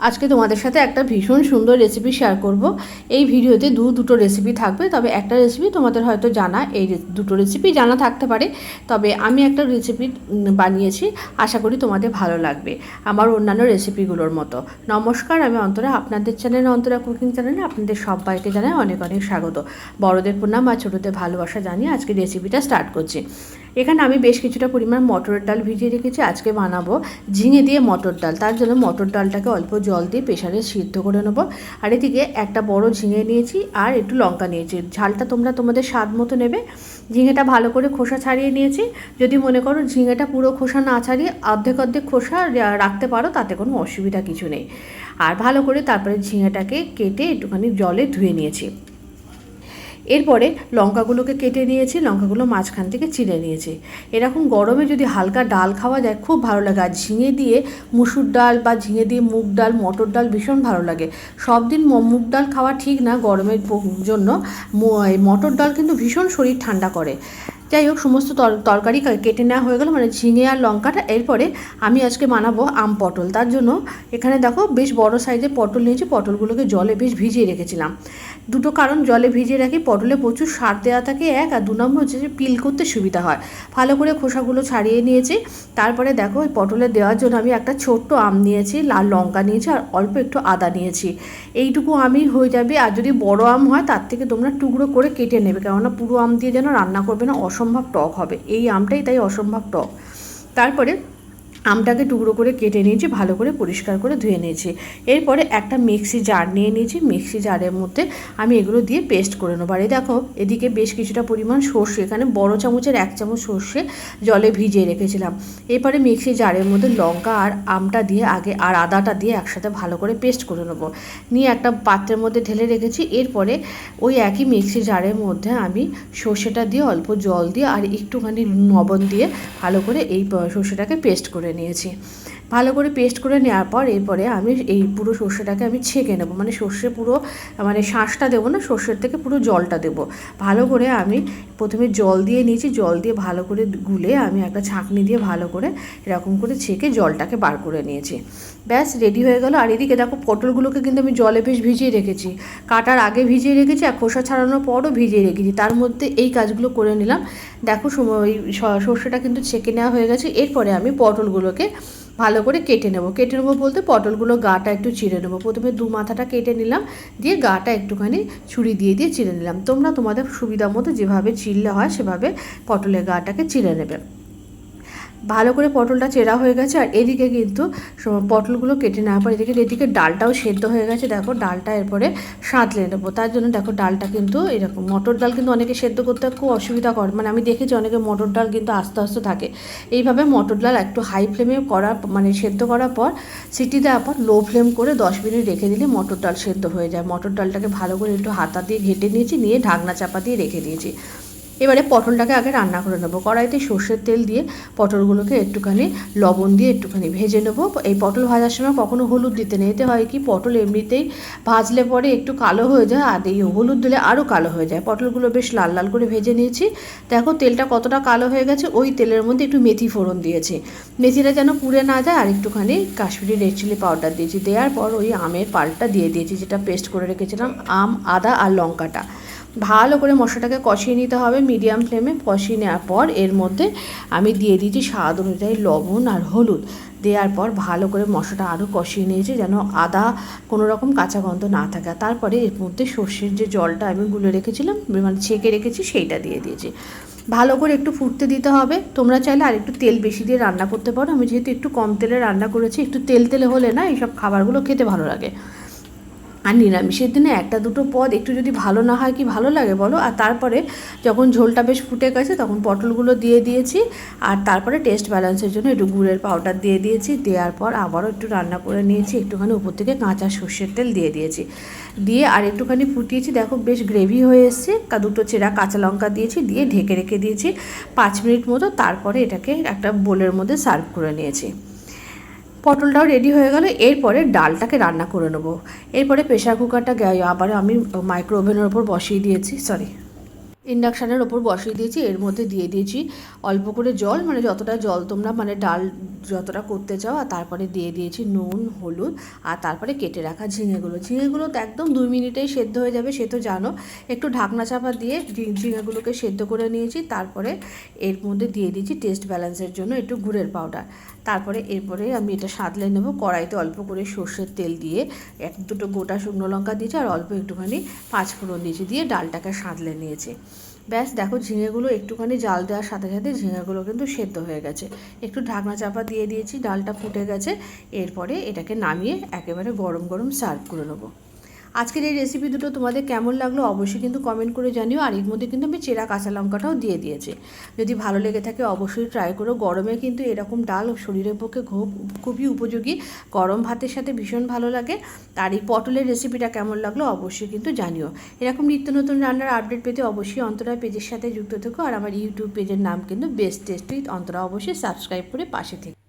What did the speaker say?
আজকে তোমাদের সাথে একটা ভীষণ সুন্দর রেসিপি শেয়ার করব। এই ভিডিওতে দুটো রেসিপি থাকবে, তবে একটা রেসিপি তোমাদের হয়তো জানা, এই দুটো রেসিপি জানা থাকতে পারে। তবে আমি একটা রেসিপি বানিয়েছি, আশা করি তোমাদের ভালো লাগবে আমার অন্যান্য রেসিপিগুলোর মতো। নমস্কার, আমি অন্তরা, আপনাদের চ্যানেল অন্তরা কুকিং চ্যানেলে আপনাদের সবাইকে জানাই অনেক অনেক স্বাগত। বড়দের প্রণাম আর ছোটোদের ভালোবাসা জানিয়ে আজকে রেসিপিটা স্টার্ট করছি। এখানে আমি বেশ কিছুটা পরিমাণ মটরের ডাল ভিজিয়ে রেখেছি। আজকে বানাবো ঝিঙে দিয়ে মটর ডাল। তার জন্য মটর ডালটাকে অল্প জল দিয়ে প্রেসারে সিদ্ধ করে নেবো। আর এদিকে একটা বড় ঝিঙে নিয়েছি আর একটু লঙ্কা নিয়েছি। ঝালটা তোমরা তোমাদের স্বাদ মতো নেবে। ঝিঙেটা ভালো করে খোসা ছাড়িয়ে নিয়েছি। যদি মনে করো ঝিঙেটা পুরো খোসা না ছাড়িয়ে অর্ধেক অর্ধেক খোসা রাখতে পারো, তাতে কোনো অসুবিধা কিছু নেই। আর ভালো করে তারপরে ঝিঙেটাকে কেটে একটুখানি জলে ধুয়ে নিয়েছি। এরপরে লঙ্কাগুলোকে কেটে নিয়েছি, লঙ্কাগুলো মাঝখান থেকে চিড়ে নিয়েছি। এরকম গরমে যদি হালকা ডাল খাওয়া যায় খুব ভালো লাগে। আর ঝিঙে দিয়ে মুসুর ডাল বা ঝিঙে দিয়ে মুগ ডাল, মটর ডাল ভীষণ ভালো লাগে। সব দিন মুগ ডাল খাওয়া ঠিক না গরমের জন্য। মটর ডাল কিন্তু ভীষণ শরীর ঠান্ডা করে। যাই হোক, সমস্ত তরকারি কেটে নেওয়া হয়ে গেল, মানে ঝিঙে আর লঙ্কাটা। এরপরে আমি আজকে বানাবো আম পটল। তার জন্য এখানে দেখো বেশ বড় সাইজের পটল নিয়েছি। পটলগুলোকে জলে বেশ ভিজিয়ে রেখেছিলাম। দুটো কারণ জলে ভিজিয়ে রাখি, পটলে প্রচুর সার দেওয়া থাকে এক, আর দু নম্বর হচ্ছে যে পিল করতে সুবিধা হয়। ভালো করে খোসাগুলো ছাড়িয়ে নিয়েছি। তারপরে দেখো ওই পটলে দেওয়ার জন্য আমি একটা ছোট্ট আম নিয়েছি, লাল লঙ্কা নিয়েছি আর অল্প একটু আদা নিয়েছি। এইটুকু আমই হয়ে যাবে। আর যদি বড় আম হয় তার থেকে তোমরা টুকরো করে কেটে নেবে, কেননা পুরো আম দিয়ে যেন রান্না করবে না, অসম্ভব টক হবে। এই আমটাই তাই অসম্ভব টক। তারপরে আমটাকে টুকরো করে কেটে নিয়েছি, ভালো করে পরিষ্কার করে ধুয়ে নিয়েছি। এরপরে একটা মিক্সি জার নিয়ে নিয়েছি। মিক্সি জারের মধ্যে আমি এগুলো দিয়ে পেস্ট করে নেবো। আর এই দেখো এদিকে বেশ কিছুটা পরিমাণ সর্ষে, এখানে বড় চামচের 1 চামচ সর্ষে জলে ভিজিয়ে রেখেছিলাম। এরপরে মিক্সি জারের মধ্যে লঙ্কা আর আমটা দিয়ে আর আদাটা দিয়ে একসাথে ভালো করে পেস্ট করে নেবো। নিয়ে একটা পাত্রের মধ্যে ঢেলে রেখেছি। এরপরে ওই একই মিক্সি জারের মধ্যে আমি সর্ষেটা দিয়ে অল্প জল দিয়ে আর একটুখানি লবণ দিয়ে ভালো করে এই সর্ষেটাকে পেস্ট করে নিয়েছি। ভালো করে পেস্ট করে নেওয়ার পর এরপরে আমি এই পুরো সর্ষেটাকে আমি ছেঁকে নেবো, মানে সর্ষে পুরো মানে শাঁসটা দেবো না, সর্ষের থেকে পুরো জলটা দেবো। ভালো করে আমি প্রথমে জল দিয়ে নিয়েছি, জল দিয়ে ভালো করে গুলে আমি একটা ছাঁকনি দিয়ে ভালো করে এরকম করে ছেঁকে জলটাকে বার করে নিয়েছি। ব্যাস রেডি হয়ে গেল। আর এদিকে দেখো পটলগুলোকে কিন্তু আমি জলে বেশ ভিজিয়ে রেখেছি, কাটার আগে ভিজিয়ে রেখেছি আর খোসা ছাড়ানোর পরও ভিজিয়ে রেখেছি। তার মধ্যে এই কাজগুলো করে নিলাম। দেখো ওই সর্ষেটা কিন্তু ছেঁকে নেওয়া হয়ে গেছে। এরপরে আমি পটলগুলোকে ভালো করে কেটে নেবো। কেটে নেবো বলতে পটলগুলো গাটা একটু চিড়ে নেবো। প্রথমে দু মাথাটা কেটে নিলাম, দিয়ে গাটা একটুখানি ছুরি দিয়ে চিড়ে নিলাম। তোমরা তোমাদের সুবিধা মতো যেভাবে চিড়লে হয় সেভাবে পটলের গাটাকে চিড়ে নেবে। ভালো করে পটলটা চেরা হয়ে গেছে। আর এদিকে কিন্তু পটলগুলো কেটে নেওয়ার পর এদিকে ডালটাও সেদ্ধ হয়ে গেছে। দেখো ডালটা এরপরে সাঁতলে নেবো। তার জন্য দেখো ডালটা কিন্তু এরকম, মটর ডাল কিন্তু অনেকে সেদ্ধ করতে খুব অসুবিধা করে, মানে আমি দেখেছি অনেকে মটর ডাল কিন্তু আস্তে আস্তে থাকে। এইভাবে মটর ডাল একটু হাই ফ্লেমে মানে সেদ্ধ করার পর সিটি দেওয়ার পর লো ফ্লেম করে 10 মিনিট রেখে দিলে মটর ডাল সেদ্ধ হয়ে যায়। মটর ডালটাকে ভালো করে একটু হাতা দিয়ে ঘেটে নিয়েছি, নিয়ে ঢাকনা চাপা দিয়ে রেখে দিয়েছি। এবারে পটলটাকে আগে রান্না করে নেবো। কড়াইতে সর্ষের তেল দিয়ে পটলগুলোকে একটুখানি লবণ দিয়ে একটুখানি ভেজে নেবো। এই পটল ভাজার সময় কখনো হলুদ দিতে নেই, এতে হয় কি পটল এমনিতেই ভাজলে পরে একটু কালো হয়ে যায়, আর এই হলুদ দিলে আরও কালো হয়ে যায়। পটলগুলো বেশ লাল লাল করে ভেজে নিয়েছি। দেখো তেলটা কতটা কালো হয়ে গেছে। ওই তেলের মধ্যে একটু মেথি ফোড়ন দিয়েছি, মেথিটা যেন পুড়ে না যায়। আর একটুখানি কাশ্মীরি রেড চিলি পাউডার দিয়েছি। দেওয়ার পর ওই আমের পাল্পটা দিয়ে দিয়েছি, যেটা পেস্ট করে রেখেছিলাম, আম, আদা আর লঙ্কাটা। ভালো করে মশলাটাকে কষিয়ে নিতে হবে মিডিয়াম ফ্লেমে। কষিয়ে নেওয়ার পর এর মধ্যে আমি দিয়ে দিয়েছি স্বাদ অনুযায়ী লবণ আর হলুদ। দেওয়ার পর ভালো করে মশলাটা আরও কষিয়ে নিয়েছি, যেন আদা কোনো রকম কাঁচা গন্ধ না থাকে। তারপরে এর মধ্যে সর্ষের যে জলটা আমি গুলে রেখেছিলাম, মানে ছেঁকে রেখেছি, সেইটা দিয়ে দিয়েছি। ভালো করে একটু ফুটতে দিতে হবে। তোমরা চাইলে আর একটু তেল বেশি দিয়ে রান্না করতে পারো। আমি যেহেতু একটু কম তেলে রান্না করেছি, একটু তেল তেলে হলে না এইসব খাবারগুলো খেতে ভালো লাগে। আর নিরামিষের দিনে একটা দুটো পদ একটু যদি ভালো না হয় কি ভালো লাগে বলো। আর তারপরে যখন ঝোলটা বেশ ফুটে গেছে তখন পটলগুলো দিয়ে দিয়েছি। আর তারপরে টেস্ট ব্যালেন্সের জন্য একটু গুড়ের পাউডার দিয়ে দিয়েছি। দেওয়ার পর আবারও একটু রান্না করে নিয়েছি, একটুখানি উপর থেকে কাঁচা সর্ষের তেল দিয়ে দিয়েছি। দিয়ে আর একটুখানি ফুটিয়েছি। দেখো বেশ গ্রেভি হয়ে এসছে। দুটো চেরা কাঁচা লঙ্কা দিয়েছি, দিয়ে ঢেকে রেখে দিয়েছি 5 মিনিট মতো। তারপরে এটাকে একটা বোলের মধ্যে সার্ভ করে নিয়েছি। পটলটাও রেডি হয়ে গেল। এরপরে ডালটাকে রান্না করে নেবো। এরপরে প্রেশার কুকারটা আবার আমি মাইক্রো ওভেনের ওপর বসিয়ে দিয়েছি। ইন্ডাকশানের ওপর বসিয়ে দিয়েছি, এর মধ্যে দিয়ে দিয়েছি অল্প করে জল, মানে যতটা জল তোমরা মানে ডাল যতটা করতে চাও, আর তারপরে দিয়ে দিয়েছি নুন, হলুদ, আর তারপরে কেটে রাখা ঝিঙেগুলো তো একদম 2 মিনিটেই সেদ্ধ হয়ে যাবে, সে তো জানো। একটু ঢাকনা চাপা দিয়ে ঝিঙেগুলোকে সেদ্ধ করে নিয়েছি। তারপরে এর মধ্যে দিয়ে দিয়েছি টেস্ট ব্যালেন্সের জন্য একটু গুড়ের পাউডার। এরপরে আমি এটা সাঁতলে নেব। কড়াইতে অল্প করে সর্ষের তেল দিয়ে দুটো গোটা শুকনো লঙ্কা দিয়েছি, আর অল্প একটুখানি পাঁচফোড়ন দিয়েছি, দিয়ে ডালটাকে সাঁতলে নিয়েছি। ব্যাস দেখো, ঝিঙেগুলো একটুখানি জাল দেওয়ার সাথে সাথে ঝিঙেগুলো কিন্তু সেদ্ধ হয়ে গেছে। একটু ঢাকনা চাপা দিয়ে দিয়েছি, ডালটা ফুটে গেছে। এরপরে এটাকে নামিয়ে একেবারে গরম গরম সার্ভ করে নেবো। আজকের এই রেসিপি দুটো তোমাদের কেমন লাগলো অবশ্যই কিন্তু কমেন্ট করে জানিও। আর এর মধ্যে কিন্তু আমি চেরা কাঁচা লঙ্কাটাও দিয়ে দিয়েছি। যদি ভালো লেগে থাকে অবশ্যই ট্রাই করো। গরমে কিন্তু এরকম ডাল শরীরের পক্ষে খুবই উপযোগী, গরম ভাতের সাথে ভীষণ ভালো লাগে। আর এই পটলের রেসিপিটা কেমন লাগলো অবশ্যই কিন্তু জানিও। এরকম নিত্য নতুন রান্নার আপডেট পেতে অবশ্যই অন্তরা পেজের সাথে যুক্ত থেকো। আর আমার ইউটিউব পেজের নাম কিন্তু বেস্ট টেস্টি, অন্তরা অবশ্যই সাবস্ক্রাইব করে পাশে থেকো।